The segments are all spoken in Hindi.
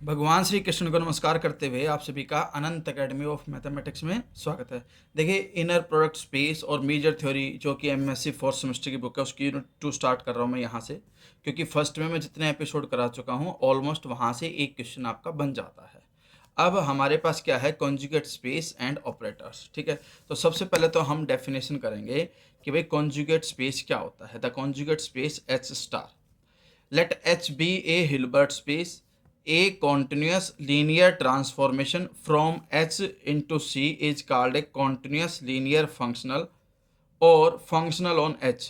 भगवान श्री कृष्ण को नमस्कार करते हुए आप सभी का अनंत एकेडमी ऑफ मैथमेटिक्स में स्वागत है। देखिए, इनर प्रोडक्ट स्पेस और मेजर थ्योरी जो कि एमएससी फोर्थ सेमेस्टर की बुक है उसकी यूनिट 2 स्टार्ट कर रहा हूँ मैं यहाँ से, क्योंकि फर्स्ट में मैं जितने एपिसोड करा चुका हूँ ऑलमोस्ट वहाँ से एक क्वेश्चन आपका बन जाता है। अब हमारे पास क्या है, कॉन्जुगेट स्पेस एंड ऑपरेटर्स। ठीक है, तो सबसे पहले तो हम डेफिनेशन करेंगे कि भाई कॉन्जुगेट स्पेस क्या होता है। The conjugate space H star, let H be a Hilbert space, a continuous linear transformation from H into C is called a continuous linear functional or functional on H.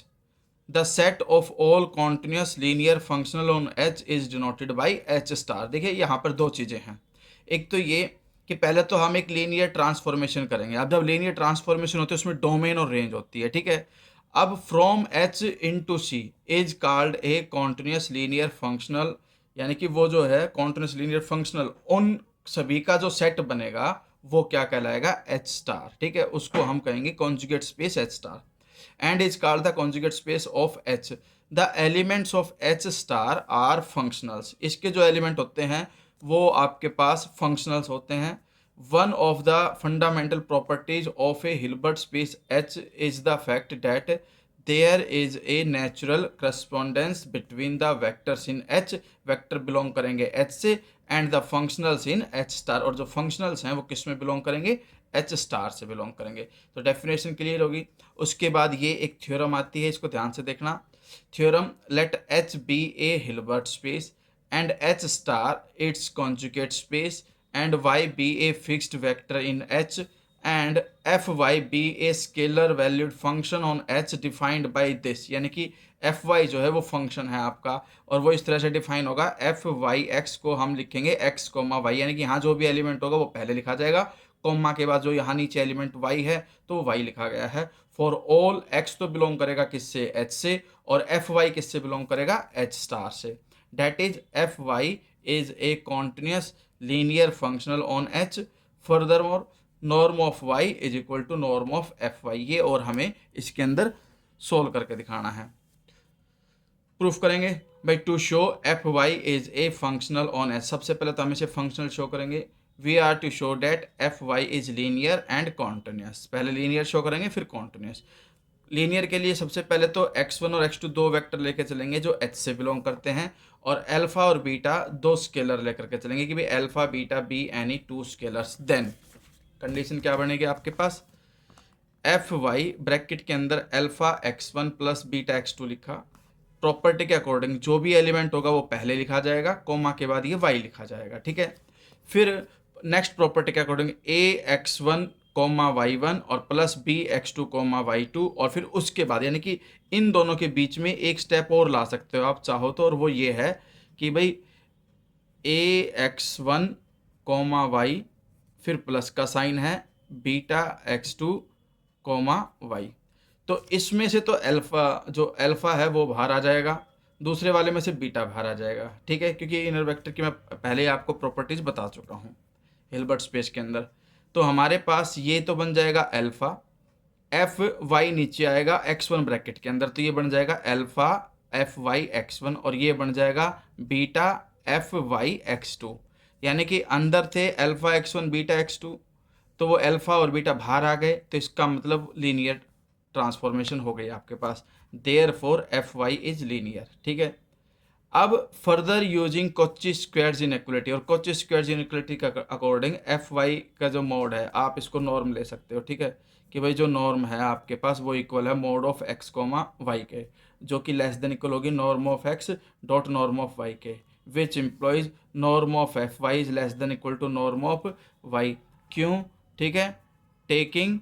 The set of all continuous linear functional on H is denoted by H star। देखिए यहाँ पर दो चीज़ें हैं। एक तो ये कि पहले तो हम एक लीनियर ट्रांसफॉर्मेशन करेंगे। अब जब लीनियर ट्रांसफॉर्मेशन होती है उसमें डोमेन और रेंज होती है। ठीक है, अब from H into C is called a continuous linear functional, यानी कि वो जो है कॉन्टिन्यूस लीनियर फंक्शनल उन सभी का जो सेट बनेगा वो क्या कहलाएगा, एच स्टार। ठीक है, उसको हम कहेंगे conjugate space H star and is called the conjugate space of H. The elements of H star are functionals। इसके जो एलिमेंट होते हैं वो आपके पास फंक्शनल्स होते हैं। One of the fundamental properties of a Hilbert space H is the fact that there is a natural correspondence between the vectors in H, vector belong करेंगे H से, and the functionals in H star, और जो फंक्शनल्स हैं वो किस में बिलोंग करेंगे, H स्टार से बिलोंग करेंगे। तो डेफिनेशन क्लियर होगी। उसके बाद ये एक थ्योरम आती है, इसको ध्यान से देखना। Theorem, let H be a Hilbert space and H star its conjugate space and Y be a fixed vector in H and Fy be a scalar valued function on H defined by this। यानी कि Fy जो है वो फंक्शन है आपका, और वो इस तरह से डिफाइन होगा। Fyx को हम लिखेंगे x, y, यानी कि यहाँ जो भी एलिमेंट होगा वो पहले लिखा जाएगा, कॉमा के बाद जो यहाँ नीचे एलिमेंट y है तो y लिखा गया है। फॉर ऑल x तो बिलोंग करेगा किससे, h से, और Fy किससे बिलोंग करेगा, h स्टार से। That is Fy is a continuous linear functional on H। furthermore norm of y is equal to norm of Fy। ये और हमें इसके अंदर सोल्व करके दिखाना है, प्रूफ करेंगे भाई। To show Fy is a functional on H, सबसे पहले तो हम इसे फंक्शनल शो करेंगे। We are to show that Fy is linear and continuous. पहले लीनियर शो करेंगे फिर कॉन्टिन्यूस। लीनियर के लिए सबसे पहले तो x1 और x2 दो वेक्टर लेके चलेंगे जो h से बिलोंग करते हैं, और अल्फा और बीटा दो स्केलर लेकर के चलेंगे कि भाई alpha beta be any two scalars. Then condition क्या बनेगी आपके पास, एफ वाई ब्रैकेट के अंदर alpha x1 plus beta x2 लिखा। प्रॉपर्टी के अकॉर्डिंग जो भी एलिमेंट होगा वो पहले लिखा जाएगा, कोमा के बाद ये y लिखा जाएगा। ठीक है, फिर नेक्स्ट प्रॉपर्टी के अकॉर्डिंग ax1 कोमा y1 और प्लस bx2 कोमा y2, और फिर उसके बाद यानी कि इन दोनों के बीच में एक स्टेप और ला सकते हो आप चाहो तो, और वो ये है कि भाई ax1 कोमा y, फिर प्लस का साइन है बीटा x2 कोमा y। तो इसमें से तो अल्फा, जो अल्फा है वो बाहर आ जाएगा, दूसरे वाले में से बीटा बाहर आ जाएगा। ठीक है, क्योंकि इनर वेक्टर की मैं पहले ही आपको प्रॉपर्टीज बता चुका हूँ हिल्बर्ट स्पेस के अंदर। तो हमारे पास ये तो बन जाएगा अल्फा, एफ वाई नीचे आएगा x1 ब्रैकेट के अंदर, तो ये बन जाएगा अल्फा एफ वाई x1, और ये बन जाएगा बीटा एफ वाई x2। यानी कि अंदर थे अल्फा x1 बीटा x2, तो वो अल्फा और बीटा बाहर आ गए, तो इसका मतलब लीनियर ट्रांसफॉर्मेशन हो गई आपके पास। Therefore F Y is linear. ठीक है, अब further using Cauchy squares inequality, और कोची स्क्वायर्स इनइक्वालिटी का अकॉर्डिंग एफ वाई का जो मोड है आप इसको नॉर्म ले सकते हो। ठीक है, कि भाई जो नॉर्म है आपके पास वो इक्वल है mod of X comma Y के, जो कि लेस देन इक्वल होगी norm of X dot norm of Y के, which implies norm of F Y is less than equal to norm of Y. क्यों, ठीक है, taking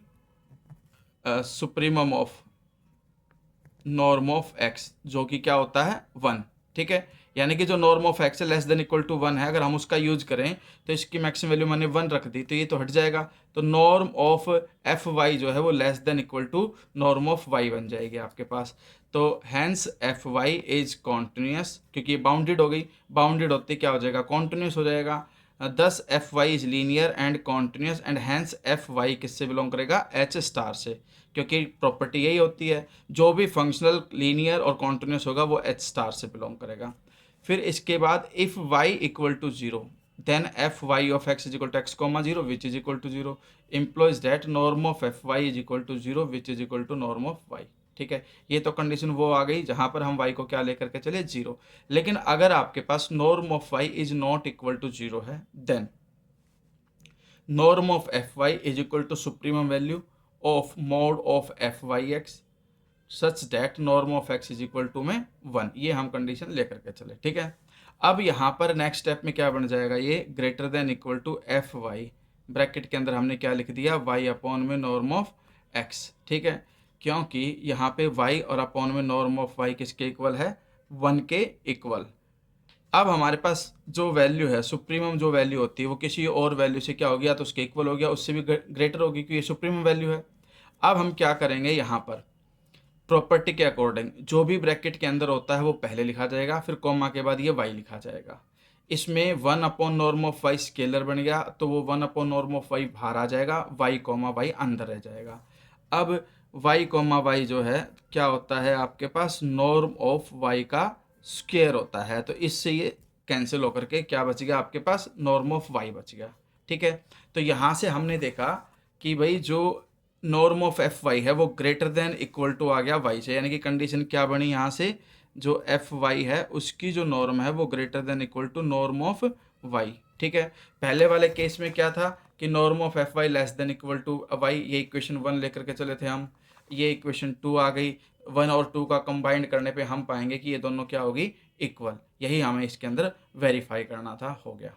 supremum of norm of X, जो कि क्या होता है 1। ठीक है, यानी कि जो नॉर्म ऑफ एक्स है लेस देन इक्वल टू 1 है, अगर हम उसका यूज करें तो इसकी मैक्सिमम वैल्यू मैंने 1 रख दी, तो ये तो हट जाएगा। तो नॉर्म ऑफ एफ वाई जो है वो less than equal to norm of Y बन जाएगी आपके पास। तो hence F Y is continuous, क्योंकि ये बाउंडेड हो गई, बाउंडेड होते क्या हो जाएगा, कॉन्टिन्यूस हो जाएगा। Thus F Y is linear and continuous, and hence F Y किससे बिलोंग करेगा, एच स्टार से, क्योंकि प्रॉपर्टी यही होती है जो भी फंक्शनल लीनियर और कॉन्टिन्यूस होगा वो एच स्टार से बिलोंग करेगा। फिर इसके बाद if y equal to 0, then F Y of X is equal to X comma zero which is equal to zero implies that norm of F Y is equal to zero which is equal to norm of Y. ठीक है, ये तो कंडीशन वो आ गई जहां पर हम y को क्या लेकर के चले, जीरो। लेकिन अगर आपके पास norm of y is not equal to zero है, then norm of F Y is equal to supremum value of mod of F Y X such that norm of X is equal to में 1। ये हम कंडीशन लेकर के चले। ठीक है, अब यहाँ पर नेक्स्ट स्टेप में क्या बन जाएगा, ये greater than equal to F Y, bracket के अंदर हमने क्या लिख दिया, वाई अपॉन में नॉर्म ऑफ एक्स। ठीक है, क्योंकि यहाँ पे y और अपॉन में नॉर्म ऑफ y किसके इक्वल है, 1 के इक्वल। अब हमारे पास जो वैल्यू है, सुप्रीमम जो वैल्यू होती है वो किसी और वैल्यू से क्या हो गया, तो उसके इक्वल हो गया, उससे भी ग्रेटर होगी क्योंकि ये सुप्रीमम वैल्यू है। अब हम क्या करेंगे, यहाँ पर प्रॉपर्टी के अकॉर्डिंग जो भी ब्रैकेट के अंदर होता है वो पहले लिखा जाएगा, फिर कॉमा के बाद ये y लिखा जाएगा। इसमें 1 upon norm of y scalar बन गया, तो वो 1 अपॉन नॉर्म ऑफ y बाहर आ जाएगा, y कॉमा y अंदर रह जाएगा। अब y कॉमा y जो है क्या होता है आपके पास, नॉर्म ऑफ y का स्क्वायर होता है, तो इससे ये कैंसिल होकर के क्या बच गया आपके पास, नॉर्म ऑफ y बच गया। ठीक है, तो यहाँ से हमने देखा कि भाई जो नॉर्म ऑफ एफ वाई है वो ग्रेटर देन इक्वल टू आ गया y से, यानी कि कंडीशन क्या बनी यहाँ से, जो एफ वाई है उसकी जो नॉर्म है वो greater than equal to norm of y। ठीक है, पहले वाले केस में क्या था कि norm of F Y less than equal to y, ये इक्वेशन 1 लेकर के चले थे हम, ये इक्वेशन 2 आ गई, 1 और 2 का कंबाइंड करने पे हम पाएंगे कि ये दोनों क्या होगी, इक्वल। यही हमें इसके अंदर वेरीफाई करना था, हो गया।